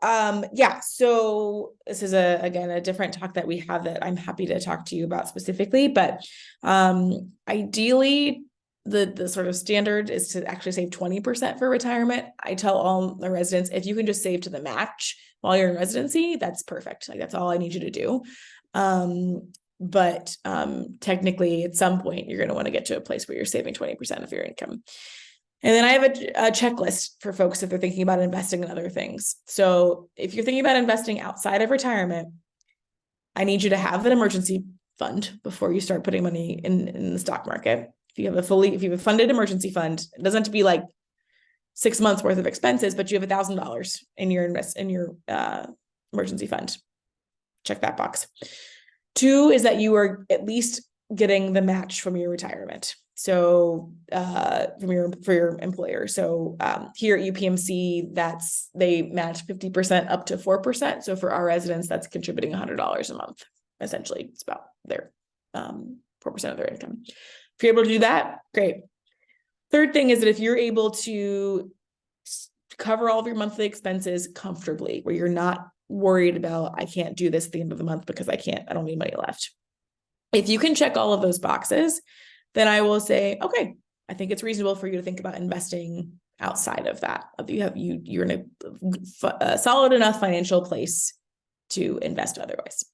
yeah, so this is again a different talk that we have that I'm happy to talk to you about specifically, but ideally the sort of standard is to actually save 20% for retirement. I tell all the residents, if you can just save to the match while you're in residency, that's perfect. Like that's all I need you to do. But technically at some point you're going to want to get to a place where you're saving 20% of your income. And then I have a checklist for folks if they're thinking about investing in other things. So if you're thinking about investing outside of retirement, I need you to have an emergency fund before you start putting money in the stock market. If you have a funded emergency fund, it doesn't have to be like 6 months worth of expenses, but you have $1,000 in your emergency fund. Check that box. 2 is that you are at least getting the match from your retirement. So for your employer. So here at UPMC, they match 50% up to 4%. So for our residents, that's contributing $100 a month. Essentially, it's about their 4% of their income. If you're able to do that, great. Third thing is that if you're able to cover all of your monthly expenses comfortably, where you're not worried about, I can't do this at the end of the month because I don't need money left. If you can check all of those boxes, then I will say, okay, I think it's reasonable for you to think about investing outside of that. You're in a solid enough financial place to invest otherwise.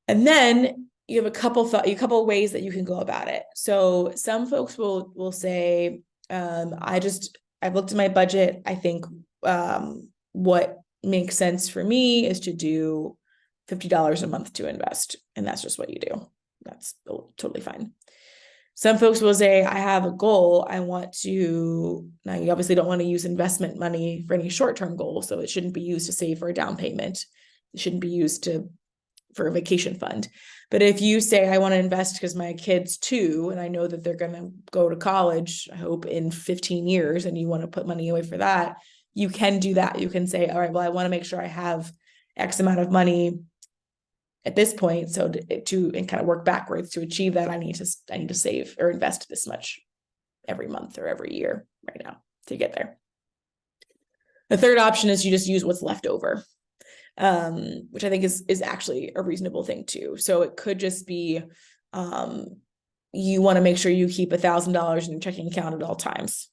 And then you have a couple ways that you can go about it. So some folks will say, I've looked at my budget. I think what makes sense for me is to do $50 a month to invest. And that's just what you do. That's totally fine. Some folks will say, I have a goal. Now you obviously don't want to use investment money for any short-term goal. So it shouldn't be used to save for a down payment. It shouldn't be used for a vacation fund. But if you say, I want to invest because my kids too, and I know that they're going to go to college, I hope in 15 years, and you want to put money away for that, you can do that. You can say, all right, well, I want to make sure I have X amount of money at this point. So and kind of work backwards to achieve that, I need to save or invest this much every month or every year right now to get there. The third option is you just use what's left over, which I think is actually a reasonable thing too. So it could just be you want to make sure you keep $1,000 in your checking account at all times.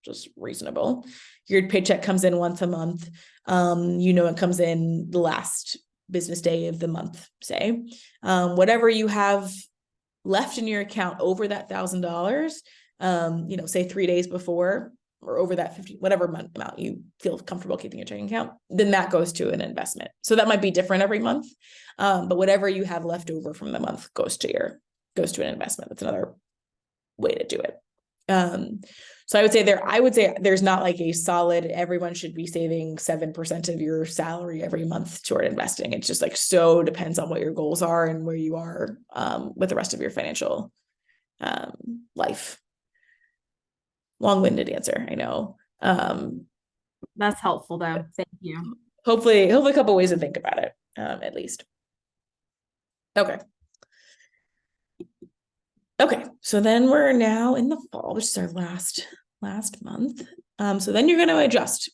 Just reasonable. Your paycheck comes in once a month. It comes in the last business day of the month, say. Whatever you have left in your account over that $1,000, say 3 days before or over that 50, whatever amount you feel comfortable keeping your checking account, then that goes to an investment. So that might be different every month. But whatever you have left over from the month goes to an investment. That's another way to do it. So I would say there's not like a solid, everyone should be saving 7% of your salary every month toward investing. It's just like, so depends on what your goals are and where you are with the rest of your financial life. Long-winded answer, I know. That's helpful though. Thank you. Hopefully a couple ways to think about it, at least. Okay. Okay, so then we're now in the fall, which is our last month. So then you're going to adjust.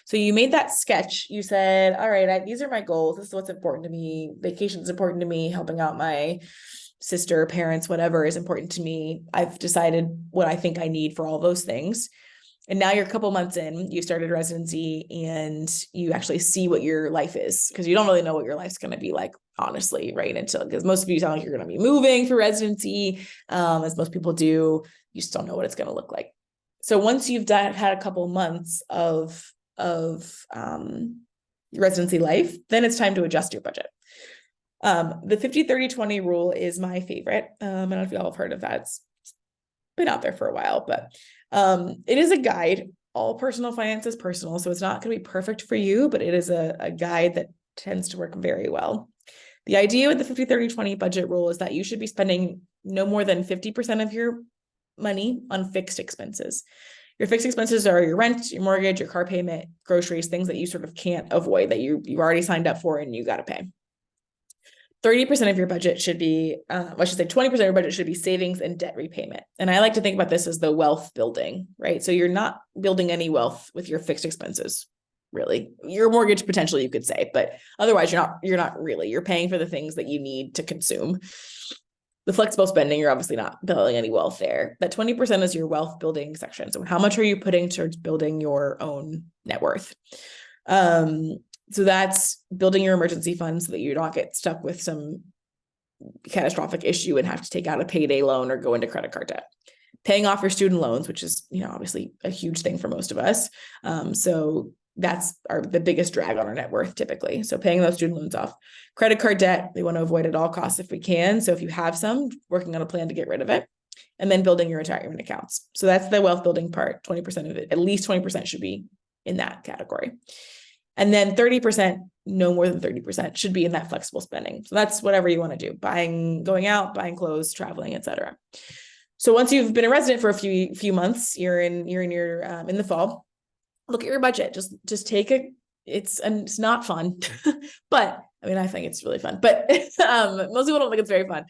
So you made that sketch. You said, all right, these are my goals. This is what's important to me. Vacation is important to me. Helping out my sister, parents, whatever is important to me. I've decided what I think I need for all those things. And now you're a couple months in, you started residency and you actually see what your life is, because you don't really know what your life's going to be like, honestly, right? Until, because most of you sound like you're going to be moving for residency, as most people do. You just don't know what it's going to look like. So once you've had a couple months of residency life, then it's time to adjust your budget. The 50-30-20 rule is my favorite. I don't know if you all have heard of that. It's been out there for a while, but it is a guide. All personal finance is personal, so it's not going to be perfect for you, but it is a guide that tends to work very well. The idea with the 50-30-20 budget rule is that you should be spending no more than 50% of your money on fixed expenses. Your fixed expenses are your rent, your mortgage, your car payment, groceries, things that you sort of can't avoid, that you already signed up for and you got to pay. 30% of your budget should be, I should say 20% of your budget should be savings and debt repayment. And I like to think about this as the wealth building, right? So you're not building any wealth with your fixed expenses, really. Your mortgage potentially, you could say, but otherwise you're not really. You're paying for the things that you need to consume. The flexible spending, you're obviously not building any wealth there. That 20% is your wealth building section. So how much are you putting towards building your own net worth? So that's building your emergency fund so that you don't get stuck with some catastrophic issue and have to take out a payday loan or go into credit card debt. Paying off your student loans, which is, obviously a huge thing for most of us. So that's the biggest drag on our net worth typically. So paying those student loans off. Credit card debt, we want to avoid at all costs if we can. So if you have some, working on a plan to get rid of it. And then building your retirement accounts. So that's the wealth building part. 20% of it, at least 20% should be in that category. And then 30%, no more than 30% should be in that flexible spending. So that's whatever you want to do, going out, buying clothes, traveling, etc. So once you've been a resident for a few months, you're in the fall, look at your budget. Just take it. It's not fun, but I think it's really fun, but most people don't think it's very fun.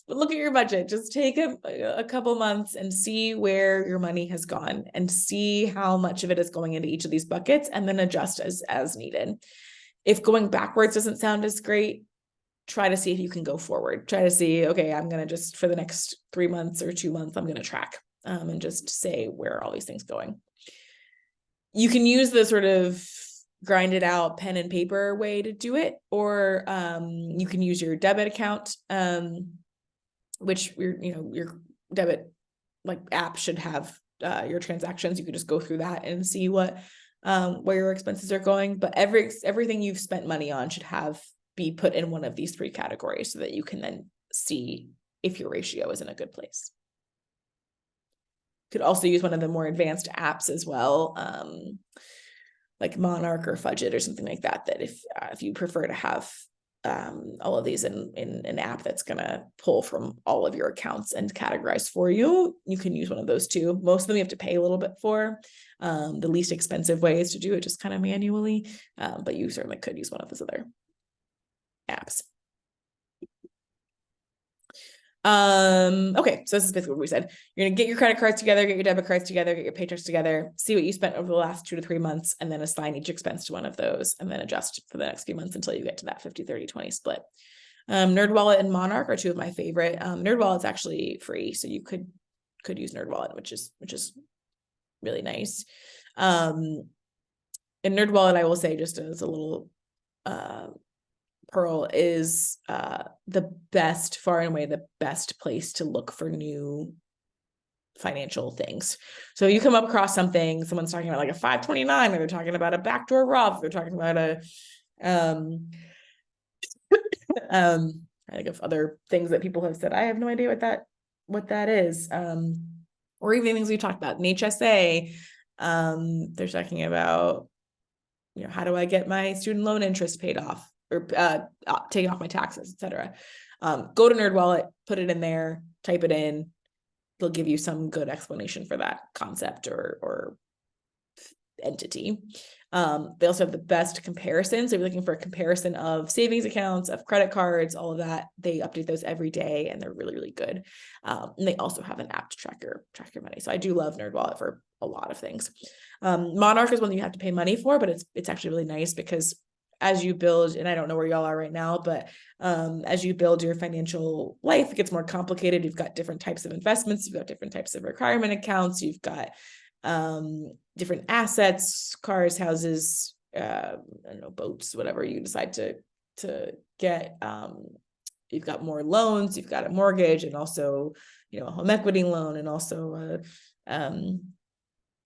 But look at your budget. Just take a couple months and see where your money has gone and see how much of it is going into each of these buckets, and then adjust as needed. If going backwards doesn't sound as great, try to see if you can go forward. Try to see, okay, I'm going to just, for the next 3 months or 2 months, I'm going to track and just say, where are all these things going? You can use the sort of grind it out pen and paper way to do it, or you can use your debit account, which your debit app should have your transactions. You could just go through that and see where your expenses are going. But everything you've spent money on should be put in one of these 3 categories so that you can then see if your ratio is in a good place. Could also use one of the more advanced apps as well, like Monarch or Fudget or something like that. That if you prefer to have all of these in an app that's going to pull from all of your accounts and categorize for you, you can use one of those too. Most of them you have to pay a little bit for. The least expensive way is to do it just kind of manually, but you certainly could use one of those other apps. Okay, so this is basically what we said. You're gonna get your credit cards together, get your debit cards together, get your paychecks together, see what you spent over the last 2 to 3 months, and then assign each expense to one of those, and then adjust for the next few months until you get to that 50-30-20 split. NerdWallet and Monarch are 2 of my favorite. NerdWallet's actually free, so you could use NerdWallet, which is really nice. In NerdWallet, I will say, just as a little Pearl, is far and away the best place to look for new financial things. So you come up across something, someone's talking about like a 529, or they're talking about a backdoor Roth, they're talking about I think of other things that people have said, I have no idea what that is. Or even things we talked about in HSA. They're talking about, how do I get my student loan interest paid off, or taking off my taxes, etc. Go to NerdWallet, put it in there, type it in, they'll give you some good explanation for that concept or entity. They also have the best comparison. So if you're looking for a comparison of savings accounts, of credit cards, all of that, they update those every day and they're really, really good. And they also have an app to track your money. So I do love NerdWallet for a lot of things. Monarch is one that you have to pay money for, but it's actually really nice because as you build, and I don't know where y'all are right now, but as you build your financial life, it gets more complicated. You've got different types of investments, you've got different types of retirement accounts, you've got different assets, cars, houses, I don't know, boats, whatever you decide to get. You've got more loans, you've got a mortgage, and also, a home equity loan, and also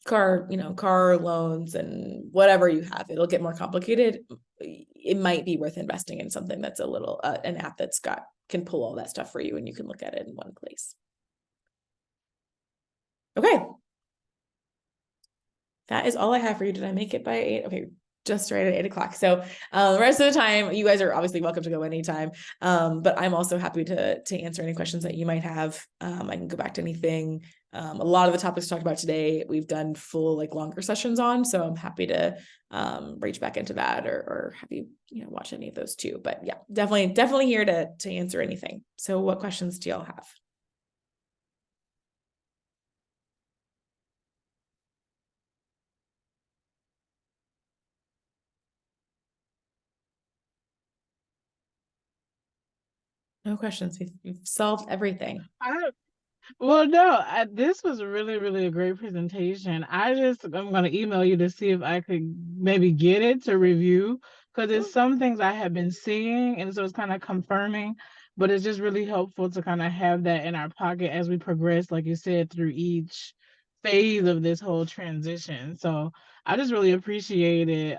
car loans, and whatever you have, it'll get more complicated. It might be worth investing in something that's a little an app that's can pull all that stuff for you, and you can look at it in one place. Okay. That is all I have for you. Did I make it by 8? Okay, just right at 8 o'clock. So the rest of the time, you guys are obviously welcome to go anytime. But I'm also happy to answer any questions that you might have. I can go back to anything. A lot of the topics talked about today, we've done full longer sessions on. So I'm happy to reach back into that or have you watch any of those too. But yeah, definitely here to answer anything. So what questions do y'all have? No questions. We've solved everything. Well, no, this was really, really a great presentation. I'm going to email you to see if I could maybe get it to review because there's some things I have been seeing, and so it's kind of confirming, but it's just really helpful to kind of have that in our pocket as we progress, like you said, through each phase of this whole transition. So I just really appreciate it.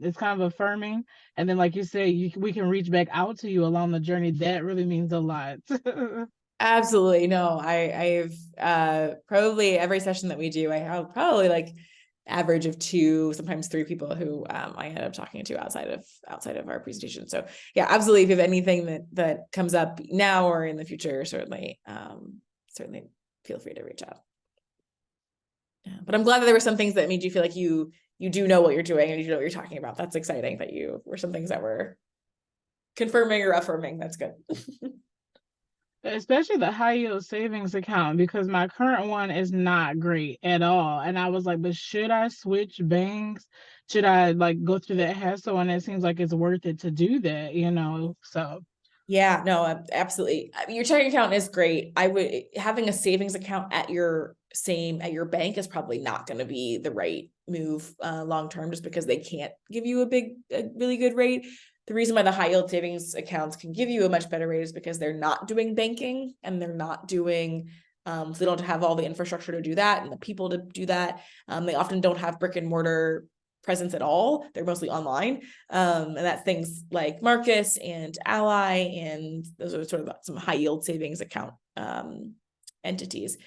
It's kind of affirming, and then like you said, we can reach back out to you along the journey. That really means a lot. Absolutely. No, I've probably every session that we do, I have probably average of 2, sometimes 3 people who I end up talking to outside of our presentation. So yeah, absolutely. If you have anything that comes up now or in the future, certainly feel free to reach out. Yeah, but I'm glad that there were some things that made you feel like you do know what you're doing and you know what you're talking about. That's exciting that you were some things that were confirming or affirming. That's good. Especially the high yield savings account, because my current one is not great at all. And I was like, but should I switch banks? Should I go through that hassle? And it seems like it's worth it to do that, So Yeah, no, absolutely. Your checking account is great. Having a savings account at your bank is probably not going to be the right move long term, just because they can't give you a really good rate. The reason why the high yield savings accounts can give you a much better rate is because they're not doing banking and they're not doing so they don't have all the infrastructure to do that and the people to do that. They often don't have brick and mortar presence at all. They're mostly online. And that's things like Marcus and Ally, and those are sort of some high yield savings account entities.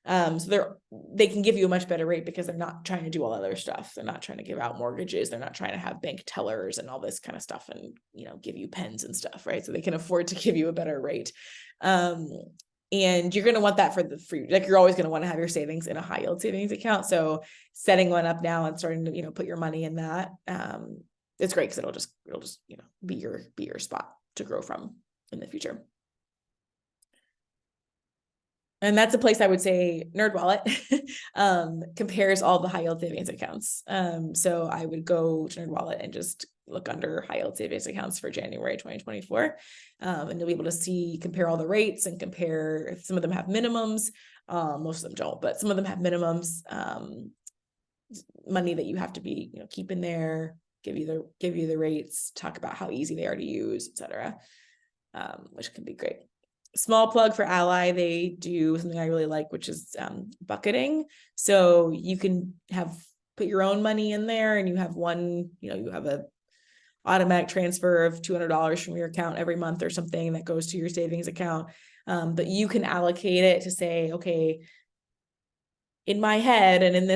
So they can give you a much better rate because they're not trying to do all other stuff. They're not trying to give out mortgages. They're not trying to have bank tellers and all this kind of stuff and give you pens and stuff, right? So they can afford to give you a better rate. And you're going to want that for you're always going to want to have your savings in a high yield savings account. So setting one up now and starting to, put your money in that, it's great because it'll just, be your spot to grow from in the future. And that's a place I would say NerdWallet compares all the high yield savings accounts. So I would go to NerdWallet and just look under high yield savings accounts for January 2024. And you'll be able to compare all the rates and compare if some of them have minimums. Most of them don't, but some of them have minimums, money that you have to be, keep in there, give you the rates, talk about how easy they are to use, etc. Which can be great. Small plug for Ally, they do something I really like, which is bucketing. So you can put your own money in there and you have you have a automatic transfer of $200 from your account every month or something that goes to your savings account. But you can allocate it to say, okay, in my head and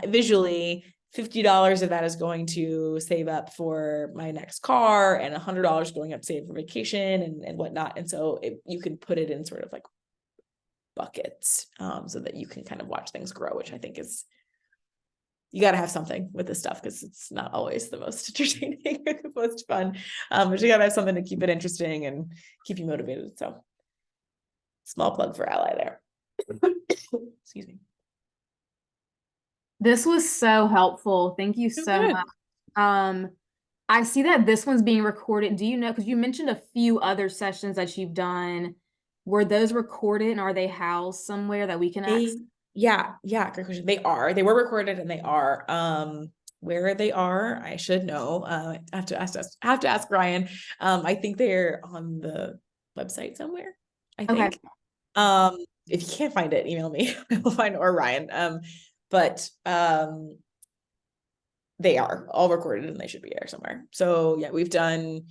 visually, $50 of that is going to save up for my next car and $100 going up to save for vacation and whatnot. And so you can put it in sort of buckets, so that you can kind of watch things grow, which I think is, you got to have something with this stuff because it's not always the most entertaining or the most fun. But you got to have something to keep it interesting and keep you motivated. So small plug for Ally there. Excuse me. This was so helpful. Thank you so Good. much. I see that this one's being recorded. Do you know, because you mentioned a few other sessions that you've done. Were those recorded and are they housed somewhere that we can access? Yeah, great question. They were recorded and they are. Where they are, I should know. I have to ask Ryan. I think they're on the website somewhere, I Okay. think. If you can't find it, email me. I will find, or Ryan. But they are all recorded and they should be there somewhere. So yeah, we've done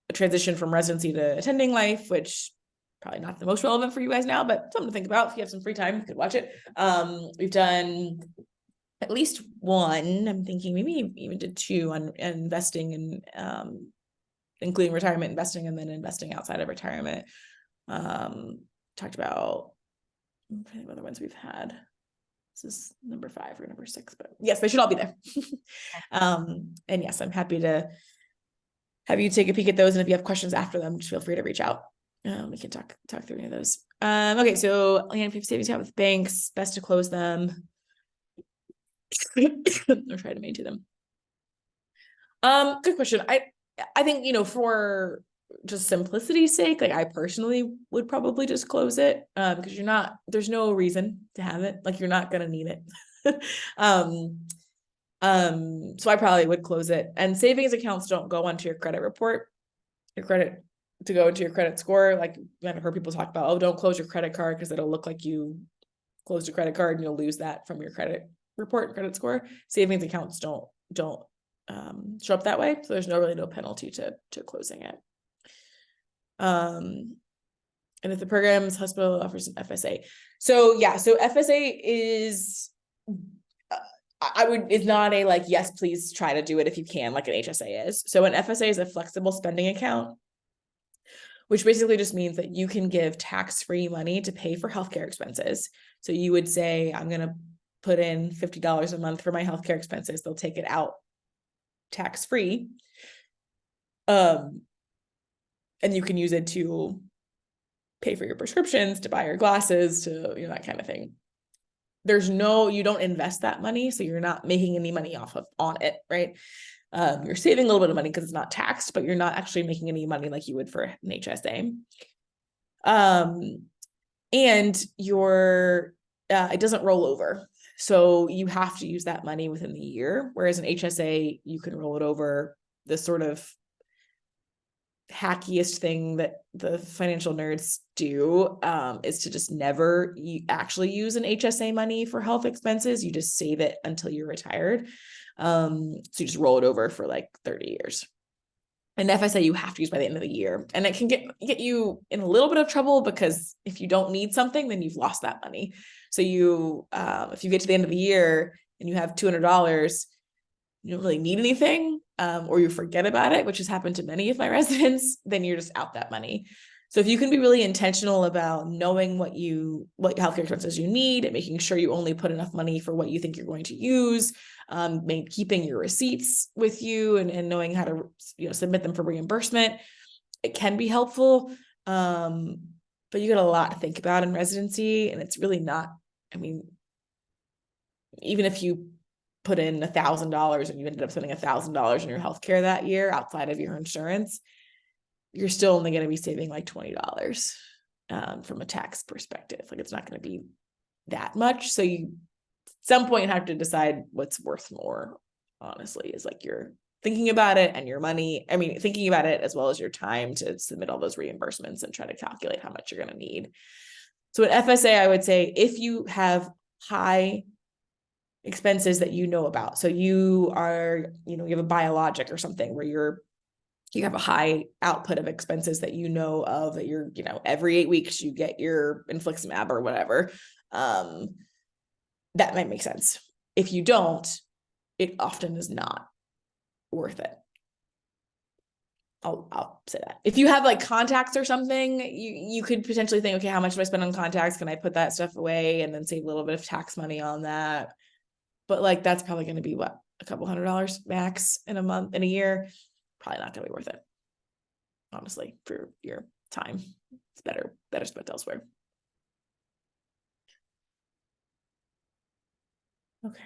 a transition from residency to attending life, which probably not the most relevant for you guys now, but something to think about. If you have some free time, you could watch it. We've done at least one, I'm thinking maybe even did two on investing in including retirement investing and then investing outside of retirement. Talked about what other ones we've had. This is number 5 or number 6, but yes, they should all be there. And yes, I'm happy to have you take a peek at those. And if you have questions after them, just feel free to reach out. We can talk through any of those. Okay, so land savings account with banks, best to close them or try to maintain them. Good question. I think, for just simplicity's sake, like I personally would probably just close it, because there's no reason to have it, like you're not gonna need it. So I probably would close it. And savings accounts don't go onto your credit report, to go into your credit score. Like I've heard people talk about, oh, don't close your credit card because it'll look like you closed your credit card and you'll lose that from your credit report, credit score. Savings accounts don't show up that way. So there's no penalty to closing it. And if the program's hospital offers an FSA. So yeah, so FSA is, is not a like, yes, please try to do it if you can, like an HSA is. So an FSA is a flexible spending account, which basically just means that you can give tax-free money to pay for healthcare expenses. So you would say, I'm going to put in $50 a month for my healthcare expenses. They'll take it out tax-free. And you can use it to pay for your prescriptions, to buy your glasses, to, that kind of thing. You don't invest that money, so you're not making any money on it, right? You're saving a little bit of money because it's not taxed, but you're not actually making any money like you would for an HSA. And it doesn't roll over. So you have to use that money within the year. Whereas an HSA, you can roll it over. The sort of hackiest thing that the financial nerds do is to just never actually use an HSA money for health expenses. You just save it until you're retired. So you just roll it over for like 30 years. And FSA you have to use by the end of the year. And it can get you in a little bit of trouble because if you don't need something, then you've lost that money. So if you get to the end of the year and you have $200, you don't really need anything, or you forget about it, which has happened to many of my residents, then you're just out that money. So if you can be really intentional about knowing what healthcare expenses you need and making sure you only put enough money for what you think you're going to use, keeping your receipts with you and knowing how to submit them for reimbursement, it can be helpful. But you got a lot to think about in residency, and it's really not, even if you put in $1,000 and you ended up spending $1,000 in your healthcare that year outside of your insurance, you're still only going to be saving like $20 from a tax perspective. Like it's not going to be that much. So you, at some point, have to decide what's worth more, honestly, is like you're thinking about it and your money. Thinking about it as well as your time to submit all those reimbursements and try to calculate how much you're going to need. So at FSA, I would say if you have high expenses that about, so you have a biologic or something where you have a high output of expenses that of, that you're every 8 weeks you get your infliximab or whatever, that might make sense. If you don't, it often is not worth it. I'll say that. If you have like contacts or something, you could potentially think, okay, how much do I spend on contacts? Can I put that stuff away and then save a little bit of tax money on that? But like that's probably going to be what, a couple $100 max in a month, in a year. Probably not going to be worth it, honestly, for your time. It's better spent elsewhere. Okay.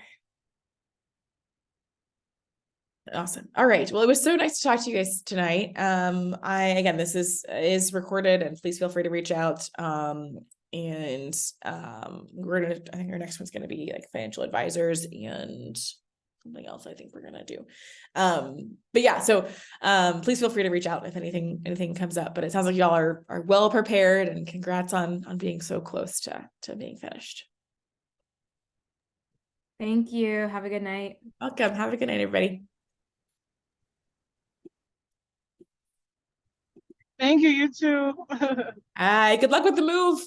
Awesome. All right. Well, it was so nice to talk to you guys tonight. Again, this is recorded, and please feel free to reach out. And I think our next one's gonna be like financial advisors and something else I think we're gonna do. But yeah, so please feel free to reach out if anything comes up. But it sounds like y'all are well prepared, and congrats on being so close to being finished. Thank you. Have a good night. Welcome. Have a good night, everybody. Thank you, you too. Good luck with the move.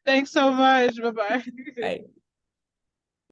Thanks so much. Bye-bye. Bye.